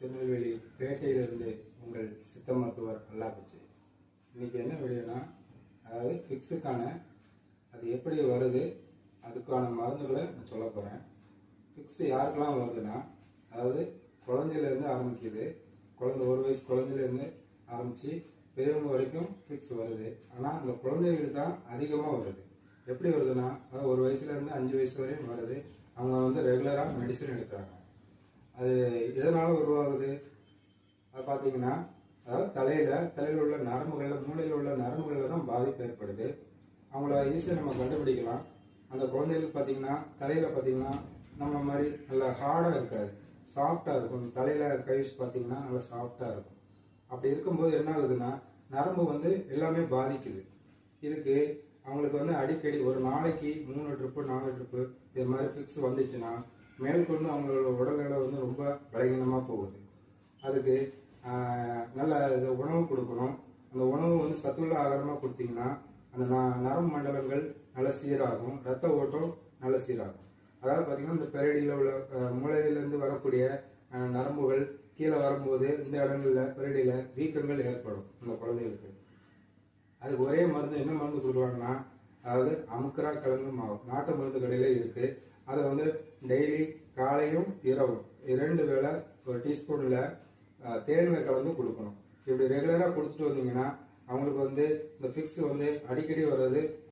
திருநெல்வேலி பேட்டையிலிருந்து உங்கள் சித்த மருத்துவர் அல்லாப்பிச்சு. இன்னைக்கு என்ன வீடியோனா, அதாவது ஃபிக்ஸுக்கான அது எப்படி வருது, அதுக்கான மருந்துகளை நான் சொல்ல போகிறேன். ஃபிக்ஸ் யாருக்கெல்லாம் வருதுன்னா, அதாவது குழந்தையிலேருந்து ஆரம்பிக்குது. ஒரு வயசு குழந்தையிலேருந்து ஆரம்பித்து பெரியவங்க வரைக்கும் ஃபிக்ஸ் வருது. ஆனால் அந்த குழந்தைகளுக்கு தான் அதிகமாக வருது. எப்படி வருதுன்னா, அதாவது ஒரு வயசுலேருந்து 5 வயசு வரையும் வருது. அவங்க ரெகுலராக மெடிசன் எடுக்கிறாங்க. அது எதனால் உருவாகுது அது பார்த்தீங்கன்னா, அதாவது தலையில் உள்ள நரம்புகளில், மூளையில் உள்ள நரம்புகளில் தான் பாதிப்பு ஏற்படுது. அவங்கள ஈஸியாக நம்ம கண்டுபிடிக்கலாம். அந்த குழந்தைகளுக்கு பார்த்தீங்கன்னா, தலையில் பார்த்தீங்கன்னா நம்ம மாதிரி நல்லா ஹார்டாக இருக்காது, சாஃப்டாக இருக்கும். தலையில் கை வச்சு பார்த்தீங்கன்னா நல்லா சாஃப்டாக இருக்கும். அப்படி இருக்கும்போது என்ன ஆகுதுன்னா, நரம்பு எல்லாமே பாதிக்குது. இதுக்கு அவங்களுக்கு அடிக்கடி ஒரு நாளைக்கு 3 ட்ரிப்பு 4 ட்ரிப்பு இது மாதிரி ஃபிக்ஸ் வந்துச்சுன்னா, மேற்கொண்டு அவங்களோட உடல்நிலை ரொம்ப பலகீனமாக போகுது. அதுக்கு நல்ல உணவு கொடுக்கணும். அந்த உணவு சத்துள்ள ஆகாரமாக கொடுத்தீங்கன்னா அந்த நரம்பு மண்டலங்கள் நல்ல சீராகும், ரத்த ஓட்டம் நல்ல சீராகும். அதாவது பார்த்தீங்கன்னா, இந்த பெரடியில் உள்ள மூளையிலேருந்து வரக்கூடிய நரம்புகள் கீழே வரும்போது இந்த இடங்களில் பெரடியில் வீக்கங்கள் ஏற்படும் இந்த குழந்தைகளுக்கு. அதுக்கு ஒரே மருந்து என்ன மருந்து கொடுக்கலாங்கன்னா, அதாவது அமுக்கரா கிழங்கு மாவு நாட்டு மருந்து கடையில் இருக்குது. அதை டெய்லி காலையும் இரவும் 2 வேளை ஒரு டீஸ்பூனில் தேனில் கலந்து கொடுக்கணும். இப்படி ரெகுலராக கொடுத்துட்டு வந்தீங்கன்னா அவங்களுக்கு இந்த ஃபிக்ஸ் அடிக்கடி வர்றது